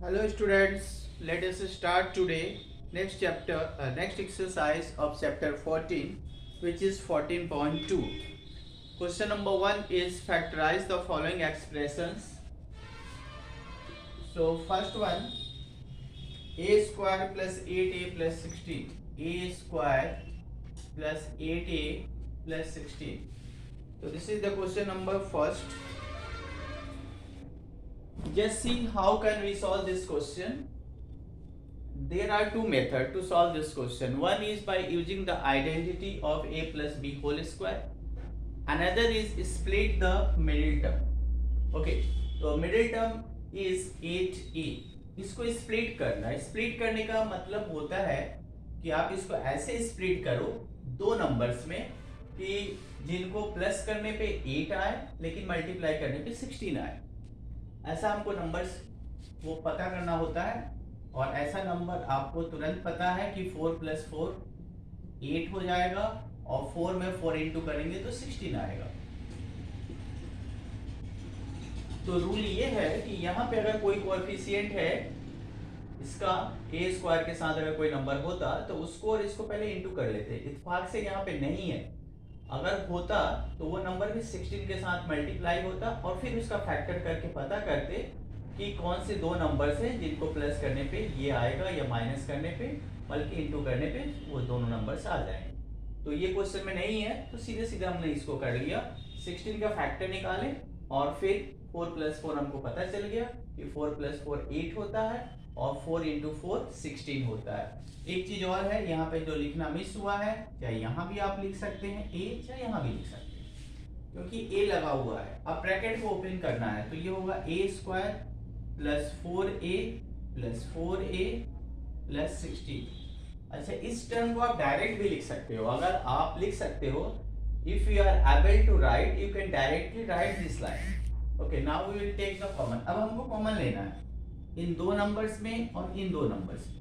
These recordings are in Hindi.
Hello students, let us start today next exercise of chapter 14, which is 14.2. Question number 1 is factorize the following expressions. So first one, a square plus 8a plus 16. A square plus 8a plus 16. So this is the question number first. Just see how can we solve this question. There are two methods to solve this question. One is by using the identity of a plus b whole square. Another is split the middle term. Okay, तो middle term is 8a. इसको स्प्लिट करना है. स्प्लिट करने का मतलब होता है कि आप इसको ऐसे स्प्लिट करो दो नंबर्स में कि जिनको प्लस करने पे 8 आए लेकिन मल्टीप्लाई करने पे 16 आए. ऐसा हमको नंबर्स वो पता करना होता है. और ऐसा नंबर आपको तुरंत पता है कि 4 प्लस 4 8 हो जाएगा और 4 में 4 इंटू करेंगे तो 16 आएगा. तो रूल ये है कि यहाँ पे अगर कोई कोएफिशिएंट है इसका ए स्क्वायर के साथ अगर कोई नंबर होता तो उसको और इसको पहले इंटू कर लेते. इत्तेफाक से यहाँ पे नहीं है. अगर होता तो वो नंबर भी 16 के साथ मल्टीप्लाई होता और फिर उसका फैक्टर करके पता करते कि कौन से दो नंबर्स हैं जिनको प्लस करने पे ये आएगा या माइनस करने पे बल्कि इंटू करने पे वो दोनों नंबर्स आ जाएंगे. तो ये क्वेश्चन में नहीं है तो सीधे सीधे हमने इसको कर लिया. 16 का फैक्टर निकाले और फिर 4 प्लस 4 हमको पता चल गया कि 4 प्लस 4 8 होता है और 4 इंटू 4 16 होता है. एक चीज और है यहाँ पे जो लिखना मिस हुआ है, चाहे यहाँ भी आप लिख सकते हैं ए चाहे यहाँ भी लिख सकते हैं क्योंकि ए लगा हुआ है. अब ब्रैकेट को ओपन करना है तो ये होगा a square plus 4a plus 4a plus 16. अच्छा, इस टर्म को आप डायरेक्ट भी लिख सकते हो. अगर आप लिख सकते हो if you are able to write you can directly write this line. Okay, now we will take the common. अब हमको कॉमन लेना है इन दो नंबर्स में और इन दो नंबर्स में.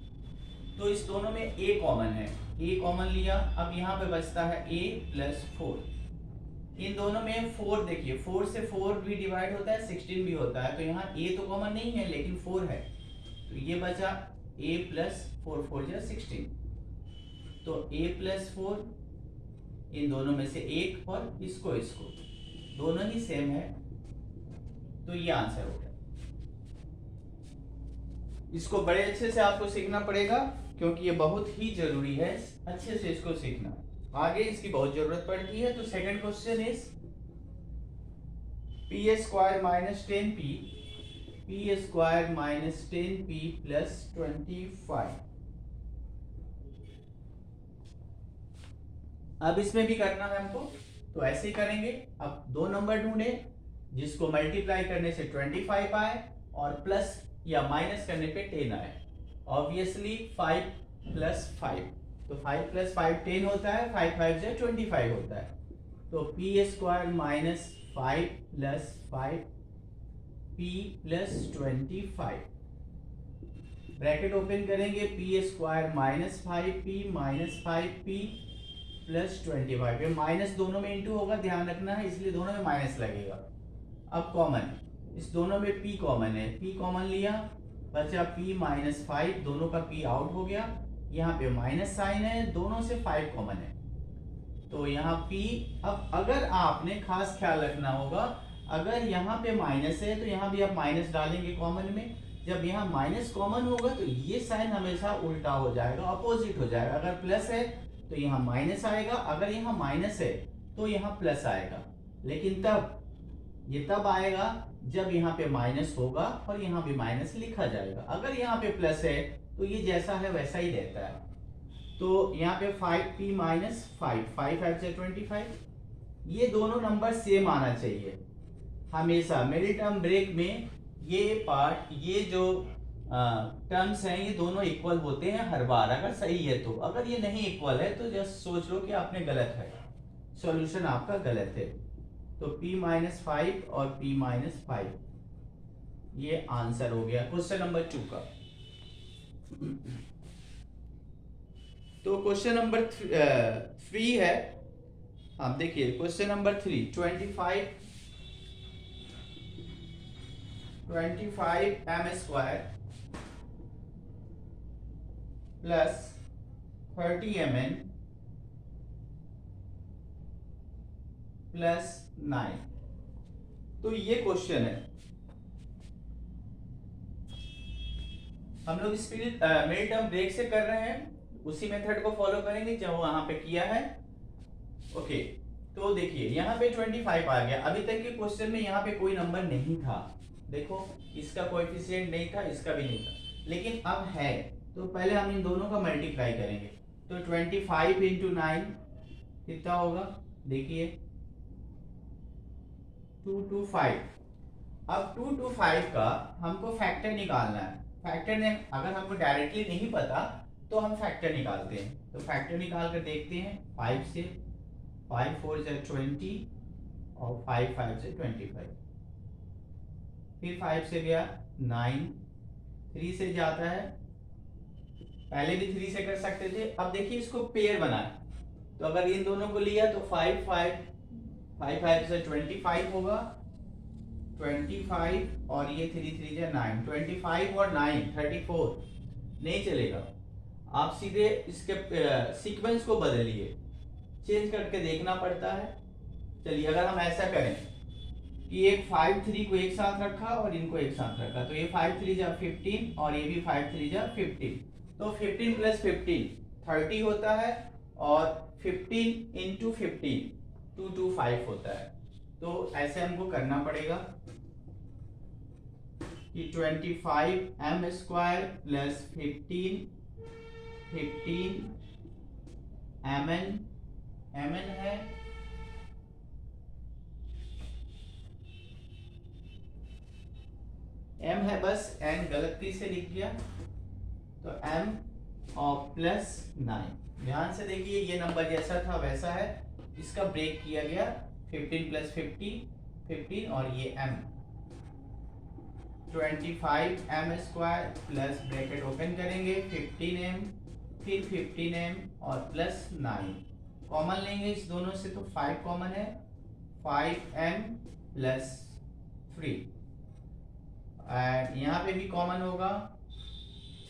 तो इस दोनों में a कॉमन है. a कॉमन लिया. अब यहाँ पे बचता है a प्लस 4. इन दोनों में 4 देखिए 4 से 4 भी डिवाइड होता है 16 भी होता है. तो यहाँ a तो कॉमन नहीं है लेकिन 4 है तो ये बचा a प्लस 4 4 जा 16. तो a प्लस 4 इन दोनों में से एक और इसको दोनों ही सेम है तो ये आंसर हो गया. इसको बड़े अच्छे से आपको सीखना पड़ेगा क्योंकि ये बहुत ही जरूरी है. अच्छे से इसको सीखना, आगे इसकी बहुत जरूरत पड़ती है. तो second question is P square minus 10p P square minus 10p plus 25. अब इसमें भी करना है हमको तो ऐसे ही करेंगे. अब दो नंबर ढूंढे जिसको मल्टीप्लाई करने से 25 आए और प्लस या माइनस करने पे 10 आए. ऑब्वियसली 5 प्लस 5 तो 5 प्लस 5 10 होता है. 5 5 से 25 होता है. तो p square minus 5 plus 5 p plus 25. Bracket open करेंगे. P square minus 5p minus 5p plus 25. ये माइनस दोनों में इंटू होगा, ध्यान रखना है, इसलिए दोनों में माइनस लगेगा. अब कॉमन, इस दोनों में p कॉमन है. p कॉमन लिया, बचा p माइनस 5. दोनों का p आउट हो गया. यहाँ पे माइनस साइन है, दोनों से 5 कॉमन है तो यहाँ p. अब अगर आपने खास ख्याल रखना होगा, अगर यहाँ पे माइनस है तो यहाँ भी आप माइनस डालेंगे कॉमन में. जब यहाँ माइनस कॉमन होगा तो ये साइन हमेशा उल्टा हो जाएगा, अपोजिट हो जाएगा. अगर प्लस है तो यहाँ माइनस आएगा, अगर यहाँ माइनस है तो यहाँ प्लस आएगा. लेकिन तब आएगा जब यहाँ पे माइनस होगा और यहाँ भी माइनस लिखा जाएगा. अगर यहाँ पे प्लस है तो ये जैसा है वैसा ही रहता है. तो यहाँ पे 5p माइनस 5 5 5 से 25. ये दोनों नंबर सेम आना चाहिए हमेशा. मिडिल टर्म ब्रेक में ये पार्ट, ये जो टर्म्स हैं ये दोनों इक्वल होते हैं हर बार अगर सही है तो. अगर ये नहीं इक्वल है तो जस्ट सोच लो कि आपने गलत है, सॉल्यूशन आपका गलत है. तो p माइनस 5 और p माइनस 5 ये आंसर हो गया क्वेश्चन नंबर 2 का. तो क्वेश्चन नंबर 3 है. आप देखिए question number 3 25 m square plus 30 mn plus 9। तो ये क्वेश्चन है, हम लोग स्पिरिट मिड टर्म ब्रेक से कर रहे हैं, उसी मेथड को फॉलो करेंगे जो वहां पे किया है। ओके, तो देखिए यहाँ पे 25 आ गया। अभी तक के क्वेश्चन में यहाँ पे कोई नंबर नहीं था, देखो इसका कोएफिशिएंट नहीं था, इसका भी नहीं था, लेकिन अब है। तो पहले हम इन दोनों का मल्टीप्लाई करेंगे। तो 25 इंटू 9 कितना होगा, देखिए 225। अब 225 का हमको फैक्टर निकालना है। फैक्टर ने अगर हमको डायरेक्टली नहीं पता तो हम फैक्टर निकालते हैं। तो फैक्टर निकाल कर देखते हैं, 5 से 5 4 से 20 और 5 5 से 25, फिर 5 से गया 9, 3 से जाता है, पहले भी 3 से कर सकते थे। अब देखिए इसको पेयर बनाए, तो अगर इन दोनों को लिया तो 5 5 5 5 से 25 होगा, 25 और ये 3 3 से 9, 25 और 9 34 नहीं चलेगा। आप सीधे इसके सीक्वेंस को बदलिए, चेंज करके देखना पड़ता है। चलिए अगर हम ऐसा करें कि एक 5 3 को एक साथ रखा और इनको एक साथ रखा, तो ये 5 3 जा 15 और ये भी 5 3 जा 15, तो 15 प्लस 15 30 होता है, और 15 इंटू 15 225 होता है। तो ऐसे हमको करना पड़ेगा कि 25 m स्क्वायर प्लस 15 mn है, m है बस, n गलती से लिख दिया, तो m और प्लस 9। ध्यान से देखिए ये नंबर जैसा था वैसा है, इसका ब्रेक किया गया, 15 प्लस 15 और ये m, 25 m square plus bracket open करेंगे 15m, फिर 15m और प्लस 9, कॉमन लेंगे इस दोनों से तो 5 कॉमन है, 5m प्लस 3, यहाँ पे भी कॉमन होगा,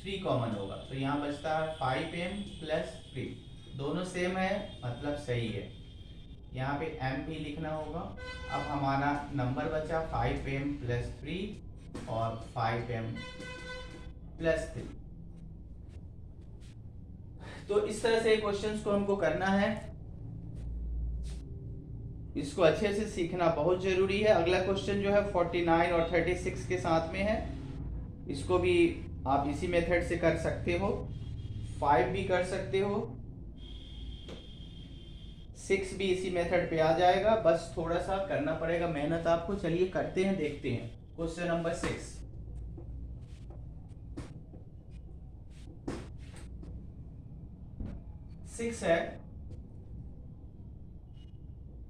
3 कॉमन होगा, तो यहाँ बचता है 5m प्लस 3, दोनों सेम है मतलब सही है। यहाँ पे m भी लिखना होगा। अब हमारा नंबर बचा 5m प्लस 3 और 5m प्लस 3। तो इस तरह से क्वेश्चंस को हमको करना है, इसको अच्छे से सीखना बहुत जरूरी है। अगला क्वेश्चन जो है 49 और 36 के साथ में है, इसको भी आप इसी मेथड से कर सकते हो, 5 भी कर सकते हो, 6 भी इसी मेथड पे आ जाएगा, बस थोड़ा सा करना पड़ेगा मेहनत आपको। चलिए करते हैं, देखते हैं क्वेश्चन नंबर 6। है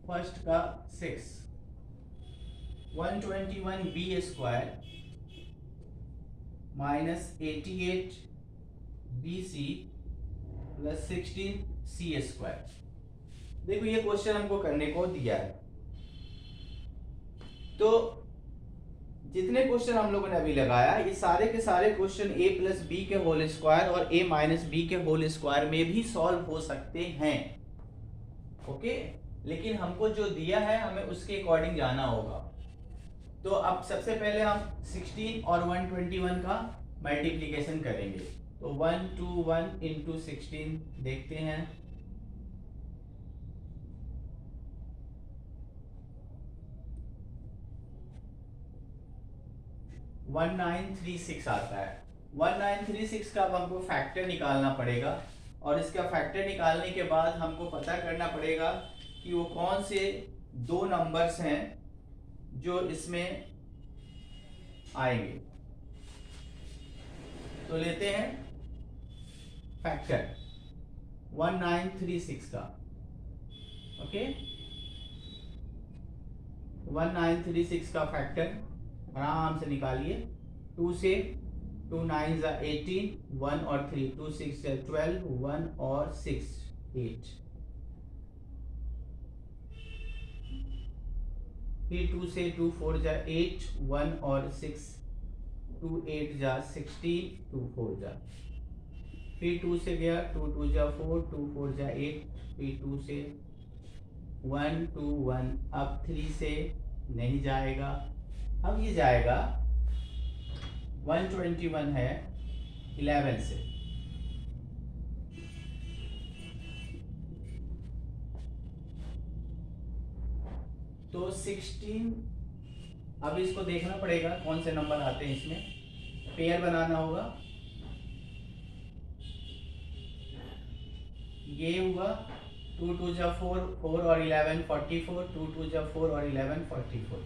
फर्स्ट का 6, 121b square minus 88bc plus 16c square. देखो ये क्वेश्चन हमको करने को दिया है, तो जितने क्वेश्चन हम लोगों ने अभी लगाया ये सारे के सारे क्वेश्चन a प्लस बी के होल स्क्वायर और a माइनस बी के होल स्क्वायर में भी सॉल्व हो सकते हैं। ओके, लेकिन हमको जो दिया है हमें उसके अकॉर्डिंग जाना होगा। तो अब सबसे पहले हम 16 और 121 का मल्टीप्लिकेशन करेंगे, तो 121 इंटू 16 देखते हैं, 1936 आता है। 1936 का अब हमको फैक्टर निकालना पड़ेगा, और इसका फैक्टर निकालने के बाद हमको पता करना पड़ेगा कि वो कौन से दो नंबर्स हैं जो इसमें आएंगे। तो लेते हैं फैक्टर 1936 का। ओके, 1936 का फैक्टर आराम से निकालिए। 2 से 2 9 जा 18, 1 और 3, 2 6 जा 12, 1 और 6 8, फिर 2 से 2 4 जा 8, 1 और 6, 2 8 जा 16, 2 4 जा फिर 2 से गया, 2 2 जा 4, 2 4 जा 8, फिर 2 से 1 2 1, अब 3 से नहीं जाएगा, अब ये जाएगा 121 है 11 से, तो 16। अब इसको देखना पड़ेगा कौन से नंबर आते हैं, इसमें पेयर बनाना होगा। ये हुआ 2 2 जा 4, 4 और 11 44, 2 2 जा 4 और 11 44,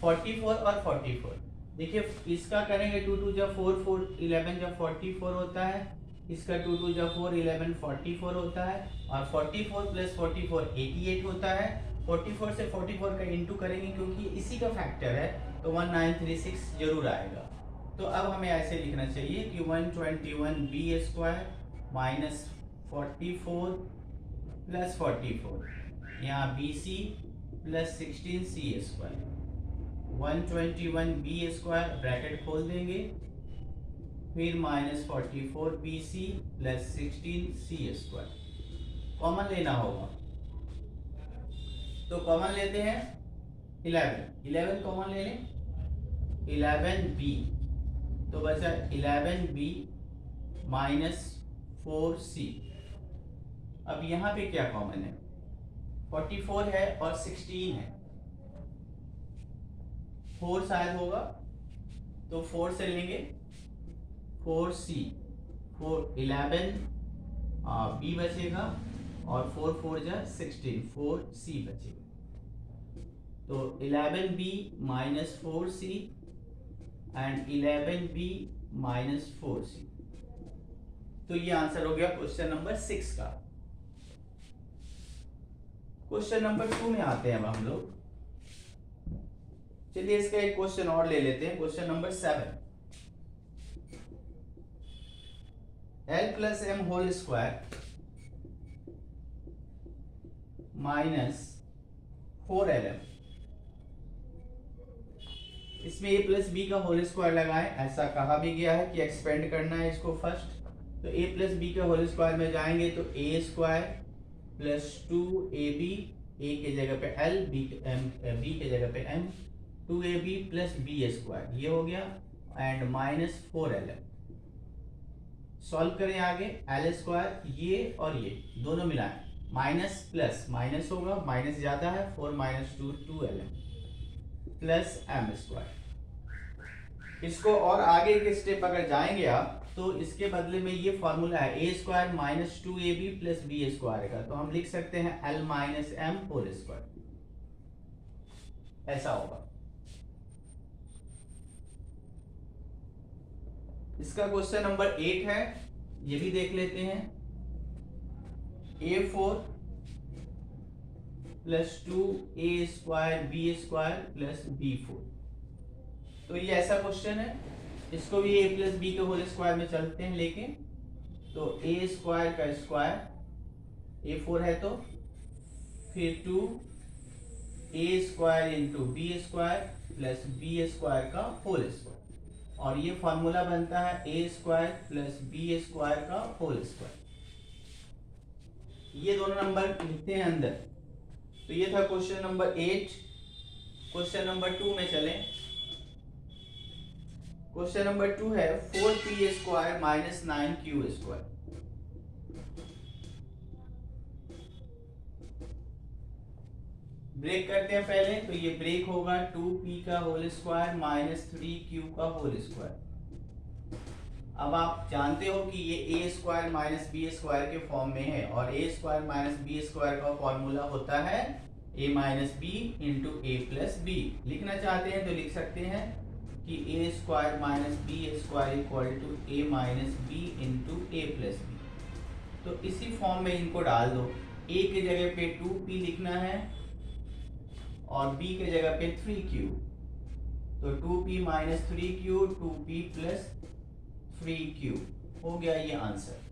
44 और 44। देखिए इसका करेंगे 2 2 जा 4, 4 11 जा 44 होता है, इसका 2 2 जा 4 11 44 होता है, और 44 प्लस 44 88 होता है। 44 से 44 का इंटू करेंगे क्योंकि इसी का फैक्टर है, तो 1936 जरूर आएगा। तो अब हमें ऐसे लिखना चाहिए कि 121 बी स्क्वायर माइनस 44 प्लस 44, यहाँ बी सी प्लस 16 सी स्क्वायर, 121 बी स्क्वायर ब्रैकेट खोल देंगे, फिर माइनस 44 बी सी प्लस 16 सी स्क्वायर। कॉमन लेना होगा, तो कॉमन लेते हैं 11 कॉमन ले लें, 11b, तो बचा 11b माइनस 4c। अब यहाँ पे क्या कॉमन है, 44 है और 16 है, 4 शायद होगा, तो 4 से लेंगे 4c, 11 b बचेगा, और 4 4 जा 16, 4c बचेगा, तो 11b minus 4c and 11b minus 4c। तो ये आंसर हो गया क्वेश्चन नंबर 6 का। क्वेश्चन नंबर 2 में आते हैं अब हम लोग। चलिए इसका एक क्वेश्चन और ले लेते हैं, question number 7। l plus M whole square minus 4lm, इसमें a प्लस बी का होल स्क्वायर लगाएं, ऐसा कहा भी गया है कि एक्सपेंड करना है इसको फर्स्ट। तो a प्लस बी के होल स्क्वायर में जाएंगे तो a square plus 2ab, a के जगह पे l, b के जगह पे m, 2ab plus b square, ये हो गया, एंड माइनस 4lm। सॉल्व करें आगे, l स्क्वायर ये और ये दोनों मिलाएं, माइनस प्लस माइनस होगा, माइनस ज्यादा है, 4 minus 2 2lm plus m square. इसको और आगे के स्टेप अगर जाएंगे आप, तो इसके बदले में ये फॉर्मूला है a square minus 2ab plus b square का, तो हम लिख सकते हैं l minus m whole square, ऐसा होगा। इसका क्वेश्चन नंबर 8 है, ये भी देख लेते हैं। a4 plus 2a square B square plus b4, तो ये ऐसा क्वेश्चन है, इसको भी a प्लस बी के होल स्क्वायर में चलते हैं लेके, तो a स्क्वायर का स्क्वायर, a4 है तो फिर 2a square into B square plus B square का होल स्क्वायर, और ये फॉर्मूला बनता है a square plus B square का होल स्क्वायर। ये दोनों नंबर लिखते हैं अंदर। तो ये था क्वेश्चन नंबर 8। क्वेश्चन नंबर 2 में चलें। क्वेश्चन नंबर 2 है 4p square minus 9q square. Break करते हैं पहले, तो ये ब्रेक होगा 2p का होल स्क्वायर माइनस 3q का होल स्क्वायर। अब आप जानते हो कि ये a square minus B square के फॉर्म में है, और a square minus B square का फॉर्मूला होता है a minus B into A plus B. लिखना चाहते हैं तो लिख सकते हैं कि a square minus B square equal to a minus B into A plus B. तो इसी फॉर्म में इनको डाल दो, a के जगह पे 2p लिखना है और b के जगह पे 3q, तो 2p minus 3q, 2p plus 3q हो गया ये आंसर।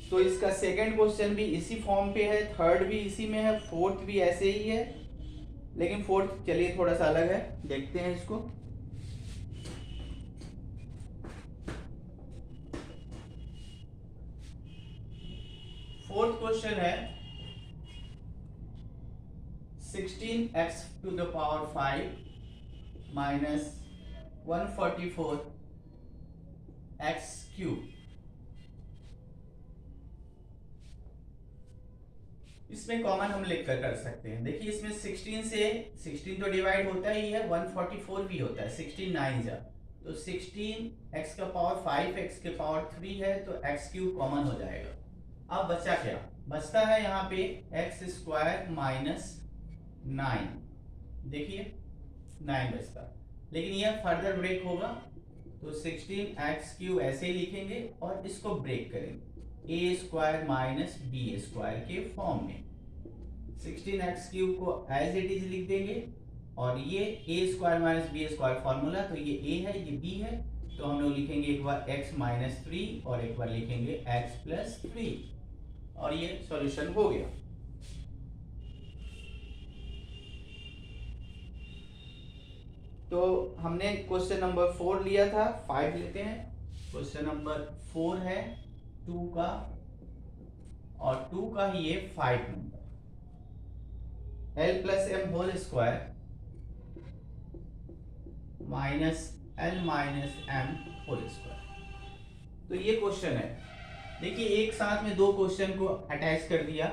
तो इसका सेकंड क्वेश्चन भी इसी फॉर्म पे है, थर्ड भी इसी में है, फोर्थ भी ऐसे ही है, लेकिन फोर्थ चलिए थोड़ा सा अलग है, देखते हैं इसको। फोर्थ क्वेश्चन है 16x to the power 5 minus 144x cube. इसमें कॉमन हम लिख कर सकते हैं। देखिए इसमें 16 से 16 तो डिवाइड होता ही है, 144 भी होता है, 16 9 जा तो 16 x का पावर 5 x के पावर 3 है तो x क्यूब कॉमन हो जाएगा। अब बचा क्या? बचता है यहाँ पे एक्स स्क्वायर माइनस 9। देखिए 9 बचता, लेकिन यह फर्दर ब्रेक होगा तो 16x क्यूब ऐसे ही लिखेंगे और इसको ब्रेक करेंगे ए स्क्वायर माइनस बी स्क्वायर के फॉर्म में। 16x क्यूब को एज इट इज लिख देंगे और ये a square minus B square formula, तो ये a है ये b है, तो हम लोग लिखेंगे एक बार x माइनस 3 और एक बार लिखेंगे x प्लस 3 और ये सॉल्यूशन हो गया। तो हमने क्वेश्चन नंबर 4 लिया था, 5 लेते हैं। क्वेश्चन नंबर 4 है 2 का और 2 का ही ये 5 नंबर, l plus M whole square minus l minus M whole square. तो ये क्वेश्चन है। देखिए एक साथ में दो क्वेश्चन को अटैच कर दिया,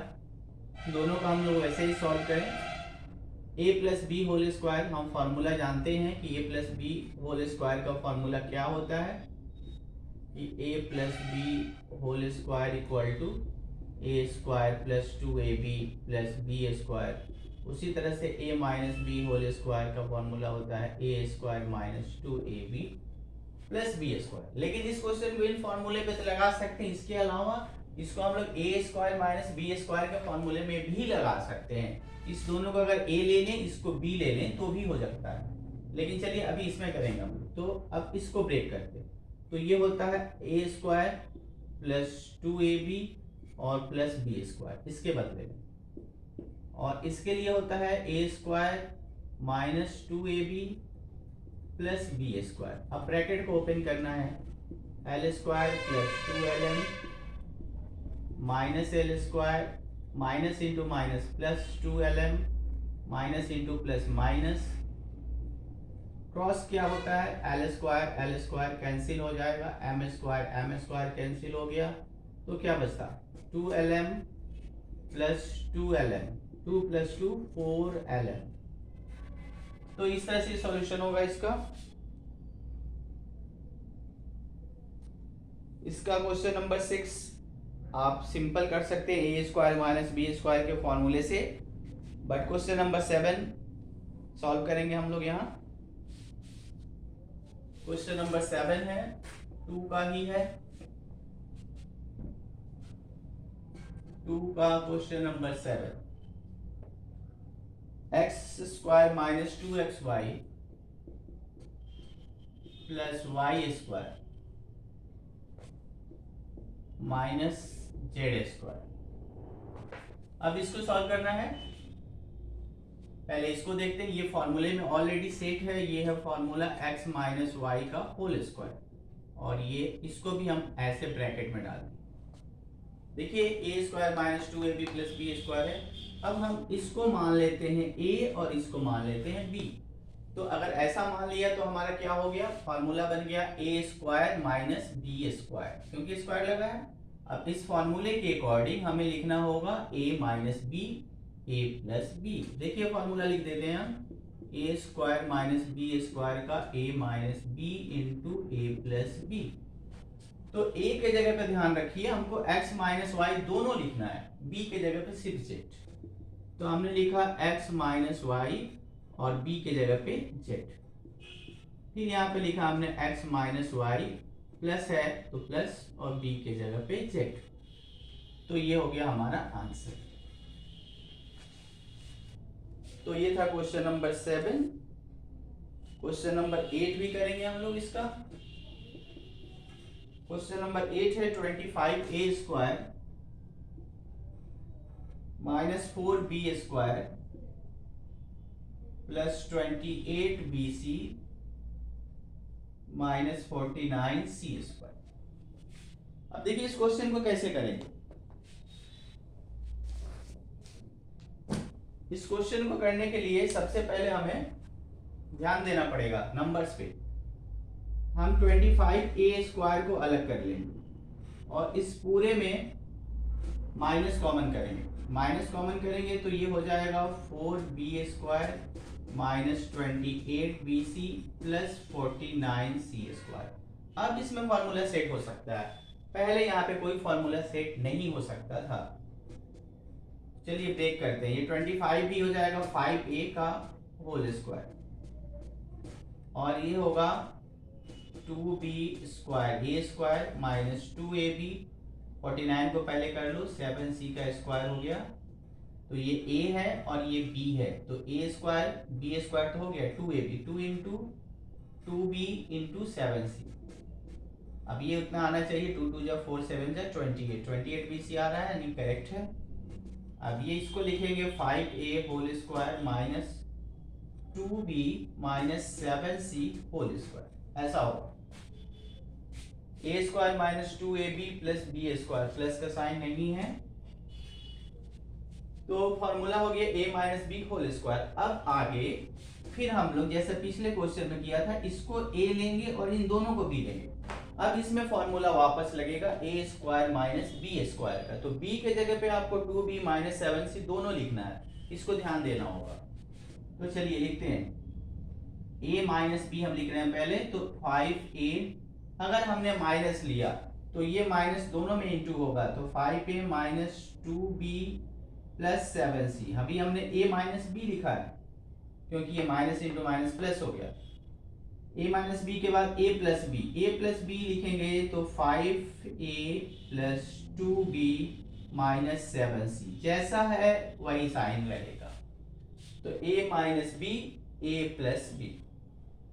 दोनों का हम लोग वैसे ही सॉल्व करें। a plus b whole square, हम फॉर्मूला जानते हैं कि a plus b whole square का फॉर्मूला क्या होता है कि a plus b whole square equal to a square plus 2ab plus B square. उसी तरह से a minus B whole square का फॉर्मूला होता है a square minus 2ab plus B square. लेकिन इस क्वेश्चन को इन फॉर्मूले पे तो लगा सकते हैं, इसके अलावा इसको हम लोग ए स्क्वायर माइनस बी स्क्वायर के फॉर्मूले में भी लगा सकते हैं। इस दोनों को अगर a ले लें इसको b ले लें तो भी हो सकता है, लेकिन चलिए अभी इसमें करेंगे हम। तो अब इसको ब्रेक करते हैं, तो ये होता है ए स्क्वायर प्लस 2ab और प्लस बी स्क्वायर इसके बदले में, और इसके लिए होता है a square minus 2ab plus B square. अब ब्रैकेट को ओपन करना है, L square plus 2ln minus L square minus into minus plus 2ln minus into plus minus, cross क्या होता है एल स्क्वायर कैंसिल हो जाएगा, एम स्क्वायर कैंसिल हो गया, तो क्या बचता 2ln plus 2ln 2 plus 2 4ln। तो इस तरह से सॉल्यूशन होगा इसका। इसका क्वेश्चन नंबर 6 आप सिंपल कर सकते हैं ए स्क्वायर माइनस बी स्क्वायर के फॉर्मूले से, बट क्वेश्चन नंबर 7 सॉल्व करेंगे हम लोग यहाँ। क्वेश्चन नंबर 7 है 2 का ही है, 2 का question number 7, X square minus 2xy plus Y square minus Z square. अब इसको सॉल्व करना है। पहले इसको देखते हैं, ये फॉर्मूले में ऑलरेडी सेट है, ये है फॉर्मूला x माइनस वाई का होल स्क्वायर, और ये इसको भी हम ऐसे ब्रैकेट में डाल दें। देखिए a square minus 2ab plus B square है। अब हम इसको मान लेते हैं a और इसको मान लेते हैं b। तो अगर ऐसा मान लिया तो हमारा क्या हो गया, फॉर्मूला बन गया ए स्क्वायर माइनस बी स्क्वायर, क्योंकि स्क्वायर लगा है। अब इस फॉर्मूले के अकॉर्डिंग हमें लिखना होगा a minus B A plus B. देखिए फॉर्मूला लिख देते हैं हम, A square minus B square का a minus B into A plus B. तो a के जगह पे ध्यान रखिए हमको x माइनस वाई दोनों लिखना है, b के जगह पे सिर्फ z। तो हमने लिखा x माइनस वाई और b के जगह पे z। फिर यहाँ पे लिखा हमने x माइनस वाई प्लस है तो प्लस और b के जगह पे z। तो ये हो गया हमारा आंसर। तो ये था क्वेश्चन नंबर 7। क्वेश्चन नंबर 8 भी करेंगे हम लोग इसका। क्वेश्चन नंबर 8 है 25a square minus 4b square plus 28bc minus 49c square. अब देखिए इस क्वेश्चन को कैसे करेंगे। इस क्वेश्चन को करने के लिए सबसे पहले हमें ध्यान देना पड़ेगा नंबर्स पे। हम 25a² को अलग कर लेंगे और इस पूरे में माइनस कॉमन करेंगे तो ये हो जाएगा 4b² minus 28bc plus 49c²। अब इसमें फॉर्मूला सेट हो सकता है, पहले यहाँ पे कोई फॉर्मूला सेट नहीं हो सकता था। चलिए ब्रेक करते हैं। ये 25 भी हो जाएगा 5a का होल स्क्वायर और ये होगा 2b² a² माइनस 2ab। 49 को पहले कर लो, 7c का स्क्वायर हो गया, तो ये a है और ये b है, तो a² b² तो हो गया 2ab, 2 into 2b into 7c। अब ये उतना आना चाहिए, 2 2 जा 4 7 जा 28 आ रहा है, यानी करेक्ट है। अब ये इसको लिखेंगे 5a whole square minus 2b minus 7c whole square, ऐसा होगा। a² minus 2ab plus b², plus का साइन नहीं है, तो फॉर्मूला हो गया a minus B whole square. अब आगे फिर हम लोग जैसे पिछले क्वेश्चन में किया था, इसको a लेंगे और इन दोनों को b लेंगे। अब इसमें फॉर्मूला वापस लगेगा a² माइनस b² का, तो b के जगह पे आपको 2b माइनस 7c दोनों लिखना है, इसको ध्यान देना होगा। तो चलिए लिखते हैं a माइनस b हम लिख रहे हैं पहले, तो 5a, अगर हमने माइनस लिया तो ये माइनस दोनों में इंटू होगा, तो 5a minus 2b plus 7c। अभी हमने a माइनस b लिखा है क्योंकि ये माइनस इंटू माइनस प्लस हो गया। a माइनस b के बाद a प्लस b लिखेंगे तो 5a plus 2b minus 7c, जैसा है वही साइन रहेगा, तो a minus b a plus b।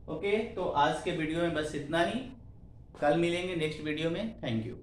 Okay, तो आज के वीडियो में बस इतना ही, कल मिलेंगे नेक्स्ट वीडियो में। Thank you.